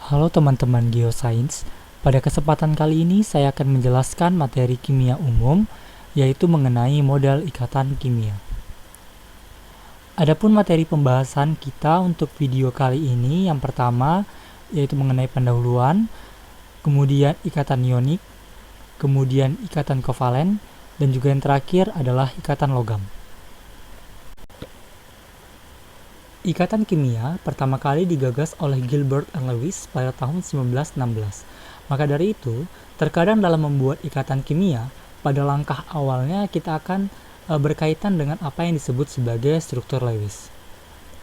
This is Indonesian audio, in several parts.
Halo teman-teman Geosains, pada kesempatan kali ini saya akan menjelaskan materi kimia umum, yaitu mengenai model ikatan kimia. Adapun materi pembahasan kita untuk video kali ini, yang pertama yaitu mengenai pendahuluan, kemudian ikatan ionik, kemudian ikatan kovalen, dan juga yang terakhir adalah ikatan logam. Ikatan kimia pertama kali digagas oleh Gilbert and Lewis pada tahun 1916. Maka dari itu, terkadang dalam membuat ikatan kimia, pada langkah awalnya kita akan berkaitan dengan apa yang disebut sebagai struktur Lewis.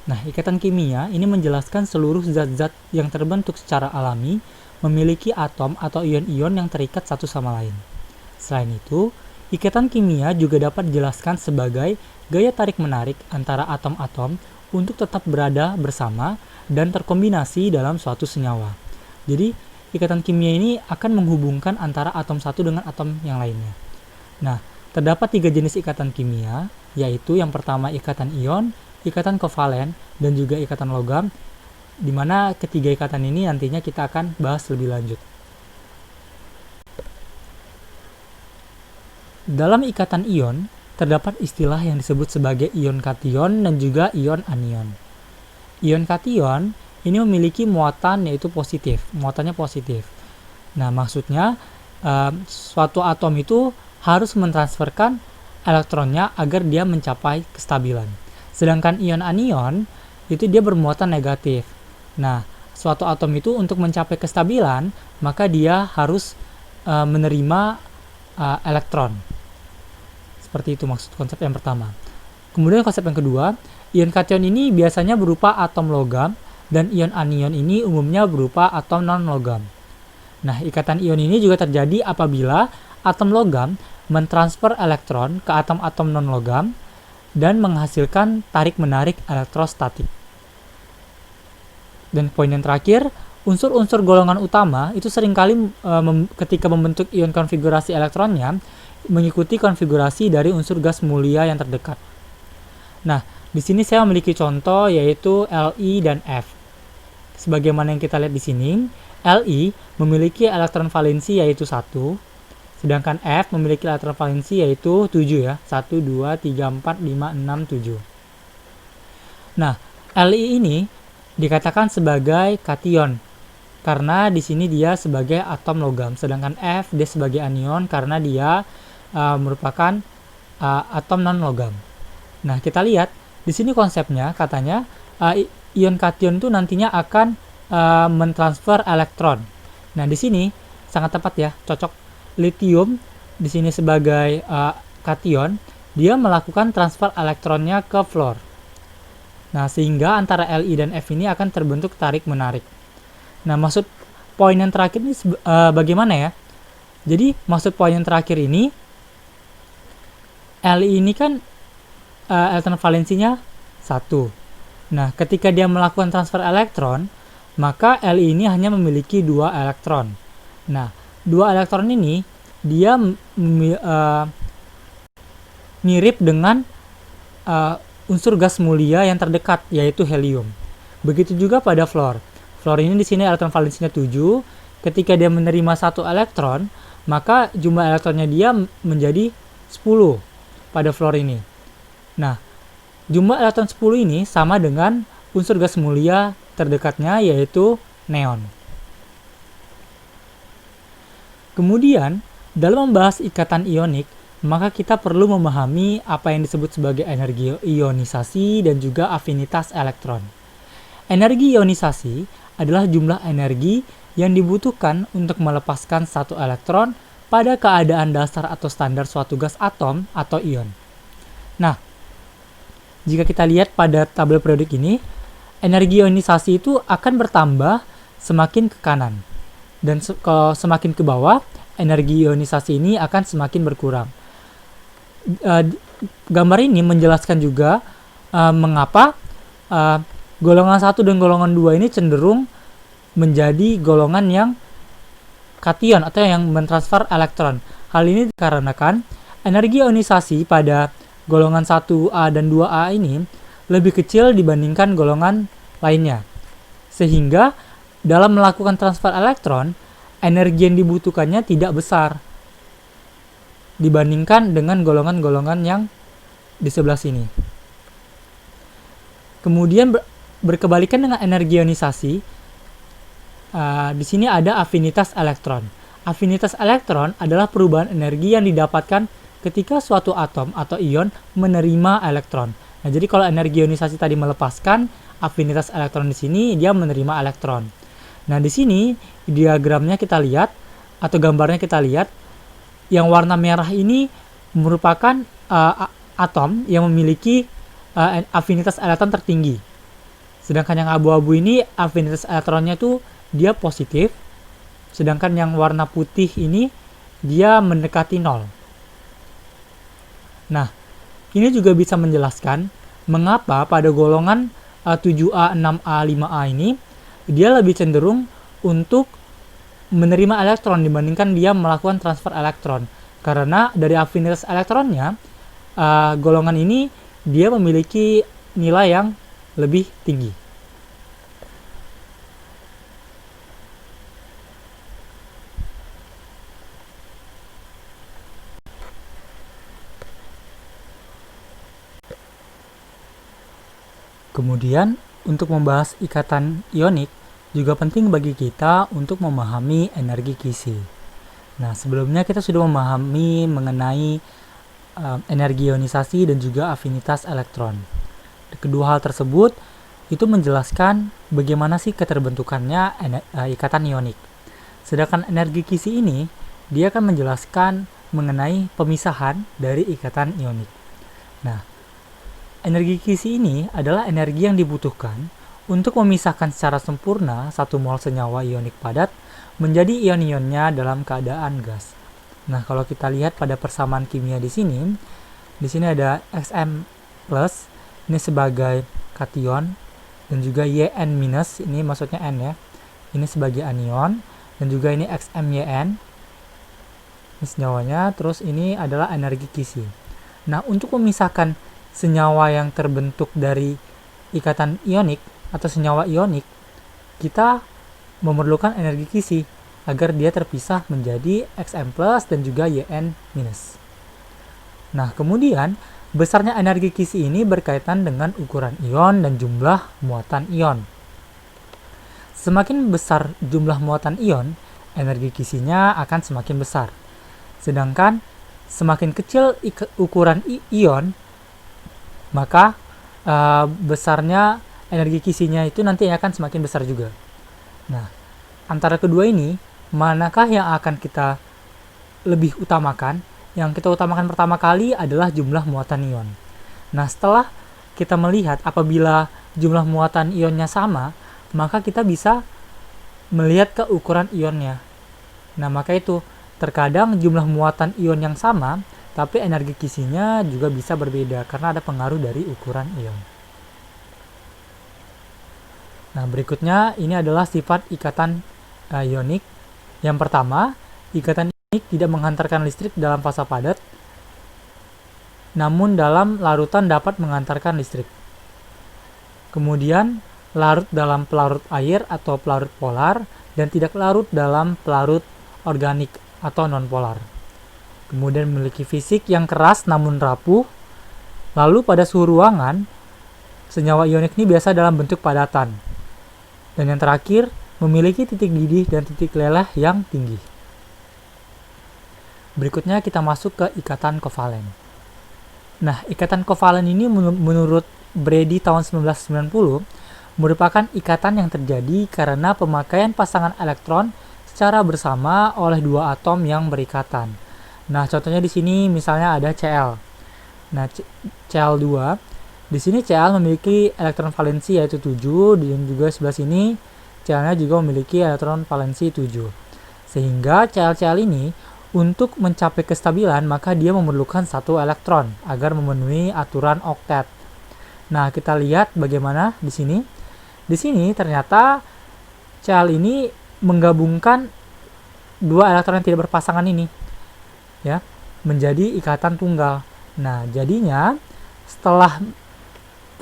Nah, ikatan kimia ini menjelaskan seluruh zat-zat yang terbentuk secara alami memiliki atom atau ion-ion yang terikat satu sama lain. Selain itu, ikatan kimia juga dapat dijelaskan sebagai gaya tarik-menarik antara atom-atom untuk tetap berada bersama dan terkombinasi dalam suatu senyawa. Jadi, ikatan kimia ini akan menghubungkan antara atom satu dengan atom yang lainnya. Nah, terdapat 3 jenis ikatan kimia, yaitu yang pertama ikatan ion, ikatan kovalen, dan juga ikatan logam, di mana ketiga ikatan ini nantinya kita akan bahas lebih lanjut. Dalam ikatan ion, terdapat istilah yang disebut sebagai ion kation dan juga ion anion. Ion kation ini memiliki muatan yaitu positif, muatannya positif. Nah, maksudnya suatu atom itu harus mentransferkan elektronnya agar dia mencapai kestabilan. Sedangkan ion anion itu dia bermuatan negatif. Nah, suatu atom itu untuk mencapai kestabilan, maka dia harus menerima elektron. Seperti itu maksud konsep yang pertama. Kemudian konsep yang kedua, ion kation ini biasanya berupa atom logam dan ion anion ini umumnya berupa atom non-logam. Nah, ikatan ion ini juga terjadi apabila atom logam mentransfer elektron ke atom-atom non-logam dan menghasilkan tarik-menarik elektrostatik. Dan poin yang terakhir, unsur-unsur golongan utama itu seringkali ketika membentuk ion konfigurasi elektronnya mengikuti konfigurasi dari unsur gas mulia yang terdekat. Nah, di sini saya memiliki contoh yaitu Li dan F. Sebagaimana yang kita lihat di sini, Li memiliki elektron valensi yaitu 1, sedangkan F memiliki elektron valensi yaitu 7 ya. 1, 2, 3, 4, 5, 6, 7. Nah, Li ini dikatakan sebagai kation karena di sini dia sebagai atom logam, sedangkan F dia sebagai anion karena dia merupakan atom non-logam. Nah, kita lihat di sini konsepnya katanya ion kation itu nantinya akan mentransfer elektron. Nah, di sini sangat tepat ya, cocok. Lithium di sini sebagai kation, dia melakukan transfer elektronnya ke fluor. Nah, sehingga antara Li dan F ini akan terbentuk tarik-menarik. Nah, maksud poin yang terakhir ini bagaimana ya? Jadi, maksud poin yang terakhir ini, Li ini kan elektron valensinya 1. Nah, ketika dia melakukan transfer elektron, maka Li ini hanya memiliki 2 elektron. Nah, 2 elektron ini dia mirip dengan unsur gas mulia yang terdekat, yaitu helium. Begitu juga pada fluor. Fluor ini di sini elektron valensinya 7. Ketika dia menerima 1 elektron, maka jumlah elektronnya dia menjadi 10 pada fluor ini. Nah, jumlah elektron 10 ini sama dengan unsur gas mulia terdekatnya yaitu neon. Kemudian, dalam membahas ikatan ionik, maka kita perlu memahami apa yang disebut sebagai energi ionisasi dan juga afinitas elektron. Energi ionisasi adalah jumlah energi yang dibutuhkan untuk melepaskan satu elektron pada keadaan dasar atau standar suatu gas atom atau ion. Nah, jika kita lihat pada tabel periodik ini, energi ionisasi itu akan bertambah semakin ke kanan. Dan kalau semakin ke bawah, energi ionisasi ini akan semakin berkurang. Gambar ini menjelaskan juga mengapa golongan 1 dan golongan 2 ini cenderung menjadi golongan yang kation atau yang mentransfer elektron. Hal ini dikarenakan energi ionisasi pada golongan 1A dan 2A ini lebih kecil dibandingkan golongan lainnya. Sehingga dalam melakukan transfer elektron, energi yang dibutuhkannya tidak besar dibandingkan dengan golongan-golongan yang di sebelah sini. Kemudian berkebalikan dengan energi ionisasi, di sini ada afinitas elektron. Afinitas elektron adalah perubahan energi yang didapatkan ketika suatu atom atau ion menerima elektron. Nah, jadi kalau energi ionisasi tadi melepaskan, afinitas elektron di sini dia menerima elektron. Nah, di sini diagramnya kita lihat atau gambarnya kita lihat, yang warna merah ini merupakan atom yang memiliki afinitas elektron tertinggi. Sedangkan yang abu-abu ini afinitas elektronnya tuh dia positif. Sedangkan yang warna putih ini dia mendekati 0. Nah, ini juga bisa menjelaskan mengapa pada golongan 7A, 6A, 5A ini dia lebih cenderung untuk menerima elektron dibandingkan dia melakukan transfer elektron. Karena dari afinitas elektronnya, golongan ini dia memiliki nilai yang lebih tinggi. Kemudian, untuk membahas ikatan ionik, juga penting bagi kita untuk memahami energi Kisi. Nah, sebelumnya kita sudah memahami mengenai energi ionisasi dan juga afinitas elektron. Kedua hal tersebut itu menjelaskan bagaimana sih keterbentukannya ikatan ionik. Sedangkan energi Kisi ini, dia akan menjelaskan mengenai pemisahan dari ikatan ionik. Nah, energi Kisi ini adalah energi yang dibutuhkan untuk memisahkan secara sempurna satu mol senyawa ionik padat menjadi ion-ionnya dalam keadaan gas. Nah, kalau kita lihat pada persamaan kimia di sini ada Xm+, ini sebagai kation, dan juga Yn-, ini maksudnya N ya, ini sebagai anion, dan juga ini XmYn, ini senyawanya, terus ini adalah energi Kisi. Nah, untuk memisahkan senyawa yang terbentuk dari ikatan ionik atau senyawa ionik, kita memerlukan energi Kisi agar dia terpisah menjadi Xm+ dan juga Yn-. Nah, kemudian besarnya energi Kisi ini berkaitan dengan ukuran ion dan jumlah muatan ion. Semakin besar jumlah muatan ion, energi Kisinya akan semakin besar. Sedangkan semakin kecil ukuran ion, maka besarnya energi Kisinya itu nanti akan semakin besar juga. Nah, antara kedua ini, manakah yang akan kita lebih utamakan? Yang kita utamakan pertama kali adalah jumlah muatan ion. Nah, setelah kita melihat apabila jumlah muatan ionnya sama, maka kita bisa melihat ke ukuran ionnya. Nah, maka itu, terkadang jumlah muatan ion yang sama, tapi energi Kisinya juga bisa berbeda karena ada pengaruh dari ukuran ion. Nah, berikutnya ini adalah sifat ikatan ionik. Yang pertama, ikatan ionik tidak menghantarkan listrik dalam fasa padat, namun dalam larutan dapat menghantarkan listrik. Kemudian, larut dalam pelarut air atau pelarut polar, dan tidak larut dalam pelarut organik atau non-polar. Kemudian memiliki fisik yang keras namun rapuh. Lalu pada suhu ruangan, senyawa ionik ini biasa dalam bentuk padatan. Dan yang terakhir, memiliki titik didih dan titik leleh yang tinggi. Berikutnya kita masuk ke ikatan kovalen. Nah, ikatan kovalen ini menurut Brady tahun 1990 merupakan ikatan yang terjadi karena pemakaian pasangan elektron secara bersama oleh dua atom yang berikatan. Nah, contohnya di sini misalnya ada Cl. Nah, Cl2, di sini Cl memiliki elektron valensi yaitu 7, dan juga sebelah sini Cl-nya juga memiliki elektron valensi 7. Sehingga Cl-Cl ini untuk mencapai kestabilan maka dia memerlukan satu elektron agar memenuhi aturan oktet. Nah, kita lihat bagaimana di sini. Di sini ternyata Cl ini menggabungkan dua elektron yang tidak berpasangan ini, ya, menjadi ikatan tunggal. Nah, jadinya setelah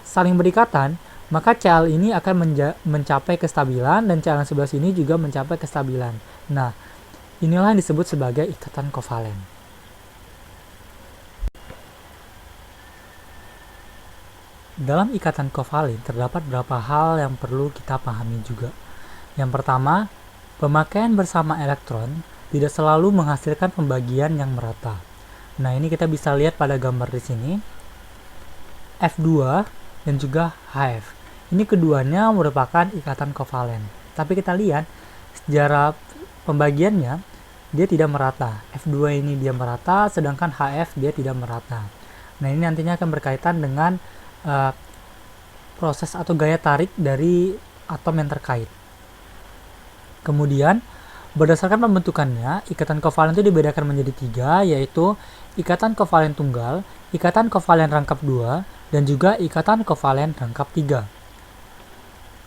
saling berikatan, maka Cl ini akan mencapai kestabilan dan Cl yang sebelah sini juga mencapai kestabilan. Nah, inilah yang disebut sebagai ikatan kovalen. Dalam ikatan kovalen terdapat beberapa hal yang perlu kita pahami juga. Yang pertama, pemakaian bersama elektron tidak selalu menghasilkan pembagian yang merata. Nah, ini kita bisa lihat pada gambar di sini. F2 dan juga HF. Ini keduanya merupakan ikatan kovalen. Tapi kita lihat sejarah pembagiannya, dia tidak merata. F2 ini dia merata, sedangkan HF dia tidak merata. Nah, ini nantinya akan berkaitan dengan proses atau gaya tarik dari atom yang terkait. Kemudian, berdasarkan pembentukannya, ikatan kovalen itu dibedakan menjadi 3, yaitu ikatan kovalen tunggal, ikatan kovalen rangkap 2, dan juga ikatan kovalen rangkap 3.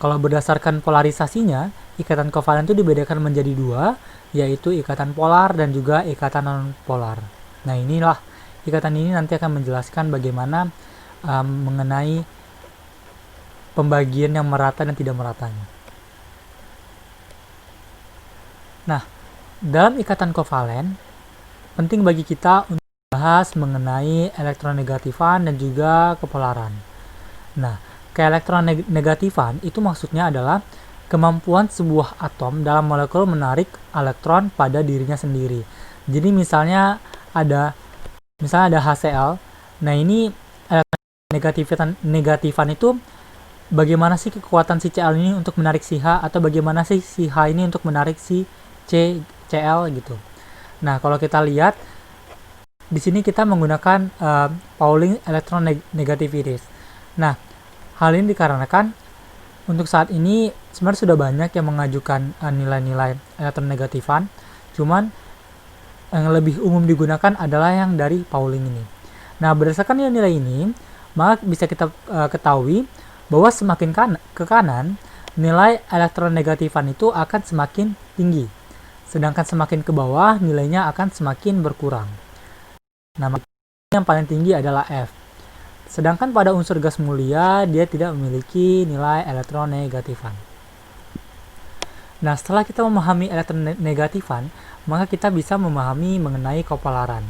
Kalau berdasarkan polarisasinya, ikatan kovalen itu dibedakan menjadi 2, yaitu ikatan polar dan juga ikatan non-polar. Nah, inilah ikatan ini nanti akan menjelaskan bagaimana mengenai pembagian yang merata dan tidak meratanya. Nah, dalam ikatan kovalen, penting bagi kita untuk membahas mengenai elektronegatifan dan juga kepolaran. Nah, keelektronegatifan itu maksudnya adalah kemampuan sebuah atom dalam molekul menarik elektron pada dirinya sendiri. Jadi misalnya ada HCl. Nah, ini elektronegatifan itu bagaimana sih kekuatan si Cl ini untuk menarik si H, atau bagaimana sih si H ini untuk menarik si Cl gitu. Nah, kalau kita lihat di sini kita menggunakan Pauling electronegativities. Nah, hal ini dikarenakan untuk saat ini sebenarnya sudah banyak yang mengajukan nilai-nilai elektronegatifan, cuman yang lebih umum digunakan adalah yang dari Pauling ini. Nah, berdasarkan nilai-nilai ini, maka bisa kita ketahui bahwa semakin ke kanan, nilai elektronegatifan itu akan semakin tinggi, sedangkan semakin ke bawah nilainya akan semakin berkurang. Nah, yang paling tinggi adalah F. Sedangkan pada unsur gas mulia, dia tidak memiliki nilai elektronegatifan. Nah, setelah kita memahami elektronegatifan, maka kita bisa memahami mengenai kepolaran.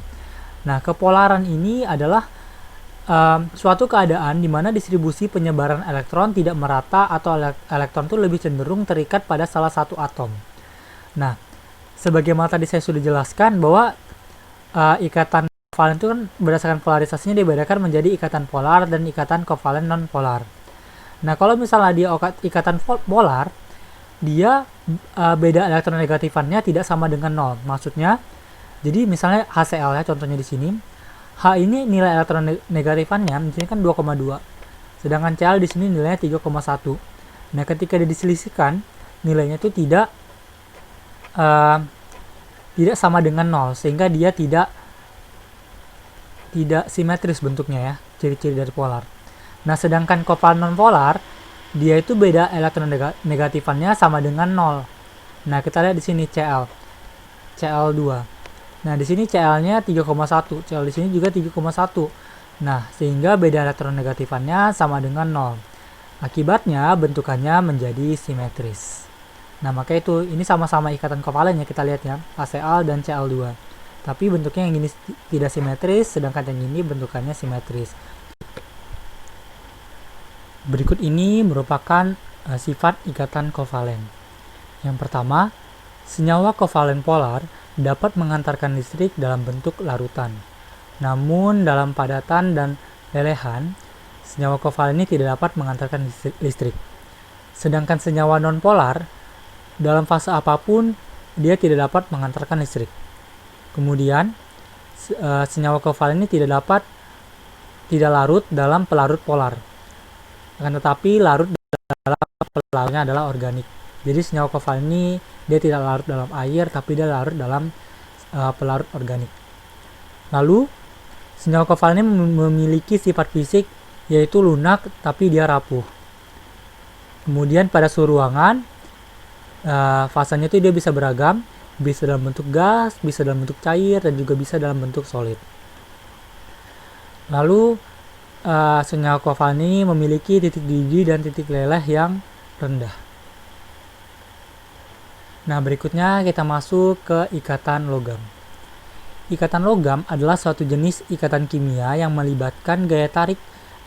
Nah, kepolaran ini adalah suatu keadaan di mana distribusi penyebaran elektron tidak merata atau elektron itu lebih cenderung terikat pada salah satu atom. Nah, sebagaimana tadi saya sudah jelaskan bahwa ikatan kovalen itu kan berdasarkan polarisasinya dibedakan menjadi ikatan polar dan ikatan kovalen non-polar. Nah, kalau misalnya dia ikatan polar, dia beda elektronegatifannya tidak sama dengan 0. Maksudnya, jadi misalnya HCl ya, contohnya di sini, H ini nilai elektronegatifannya di sini kan 2,2. Sedangkan Cl di sini nilainya 3,1. Nah, ketika dia diselisihkan, nilainya itu tidak sama dengan 0, sehingga dia tidak simetris bentuknya ya, ciri-ciri dari polar. Nah, sedangkan kovalen non-polar, dia itu beda elektronegatifannya sama dengan 0. Nah, kita lihat di sini Cl2. Nah, di sini Cl-nya 3,1, Cl di sini juga 3,1. Nah, sehingga beda elektronegatifannya sama dengan 0. Akibatnya bentukannya menjadi simetris. Nah, maka itu ini sama-sama ikatan kovalen ya, kita lihat ya, HCl dan Cl2. Tapi bentuknya yang ini tidak simetris, sedangkan yang ini bentukannya simetris. Berikut ini merupakan sifat ikatan kovalen. Yang pertama, senyawa kovalen polar dapat mengantarkan listrik dalam bentuk larutan. Namun dalam padatan dan lelehan, senyawa kovalen ini tidak dapat mengantarkan listrik. Sedangkan senyawa nonpolar, dalam fase apapun, dia tidak dapat mengantarkan listrik. Kemudian, senyawa kovalen ini tidak larut dalam pelarut polar. Akan tetapi larut dalam pelarutnya adalah organik. Jadi senyawa kovalen ini dia tidak larut dalam air, tapi dia larut dalam pelarut organik. Lalu, senyawa kovalen ini memiliki sifat fisik yaitu lunak tapi dia rapuh. Kemudian pada suhu ruangan, fasanya itu dia bisa beragam, bisa dalam bentuk gas, bisa dalam bentuk cair, dan juga bisa dalam bentuk solid. Lalu senyawa kovalent ini memiliki titik didih dan titik leleh yang rendah. Nah, berikutnya kita masuk ke ikatan logam. Ikatan logam adalah suatu jenis ikatan kimia yang melibatkan gaya tarik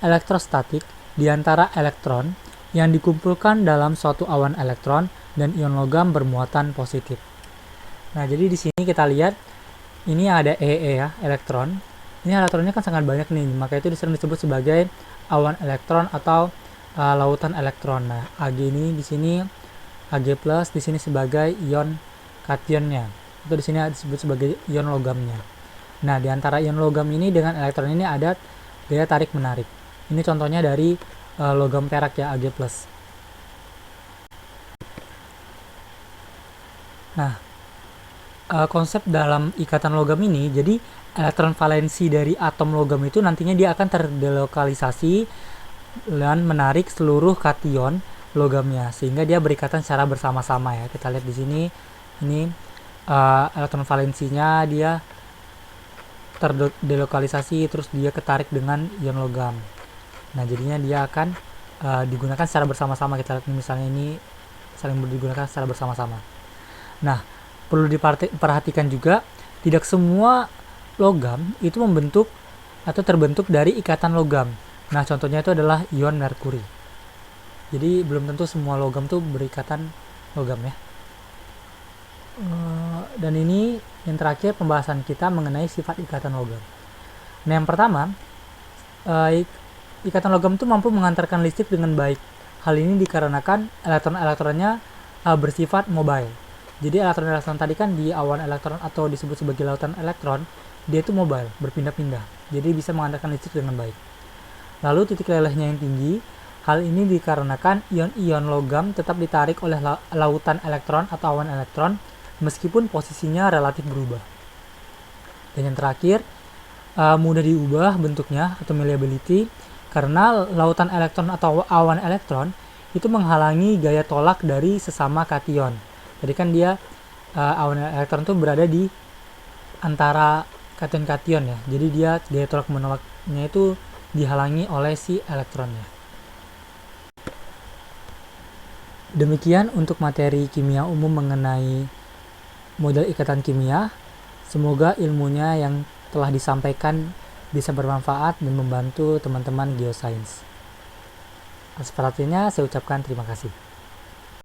elektrostatik di antara elektron yang dikumpulkan dalam suatu awan elektron dan ion logam bermuatan positif. Nah, jadi di sini kita lihat ini ada EE ya, elektron. Ini elektronnya kan sangat banyak nih, maka itu sering disebut sebagai awan elektron atau lautan elektron. Nah, Ag ini di sini Ag+, di sini sebagai ion kationnya. Itu di sini disebut sebagai ion logamnya. Nah, di antara ion logam ini dengan elektron ini ada gaya tarik menarik. Ini contohnya dari logam perak ya, Ag+. Nah, konsep dalam ikatan logam ini, jadi elektron valensi dari atom logam itu nantinya dia akan terdelokalisasi dan menarik seluruh kation logamnya, sehingga dia berikatan secara bersama-sama ya. Kita lihat di sini, ini elektron valensinya dia terdelokalisasi, terus dia ketarik dengan ion logam. Nah, jadinya dia akan digunakan secara bersama-sama. Kita lihat misalnya ini saling digunakan secara bersama-sama. Nah, perlu diperhatikan juga, tidak semua logam itu membentuk atau terbentuk dari ikatan logam. Nah, contohnya itu adalah ion merkuri. Jadi belum tentu semua logam tuh berikatan logam ya. Dan ini yang terakhir pembahasan kita mengenai sifat ikatan logam. Nah, yang pertama, ikatan logam itu mampu mengantarkan listrik dengan baik. Hal ini dikarenakan elektron-elektronnya bersifat mobile. Jadi elektron-elektron tadi kan di awan elektron atau disebut sebagai lautan elektron, dia itu mobile, berpindah-pindah. Jadi bisa mengantarkan listrik dengan baik. Lalu titik lelehnya yang tinggi. Hal ini dikarenakan ion-ion logam tetap ditarik oleh lautan elektron atau awan elektron meskipun posisinya relatif berubah. Dan yang terakhir, mudah diubah bentuknya atau malleability karena lautan elektron atau awan elektron itu menghalangi gaya tolak dari sesama kation. Jadi kan dia awan elektron itu berada di antara kation-kation ya. Jadi dia gaya tolak menolaknya itu dihalangi oleh si elektronnya. Demikian untuk materi kimia umum mengenai model ikatan kimia. Semoga ilmunya yang telah disampaikan bisa bermanfaat dan membantu teman-teman geosains. Atas perhatiannya saya ucapkan terima kasih.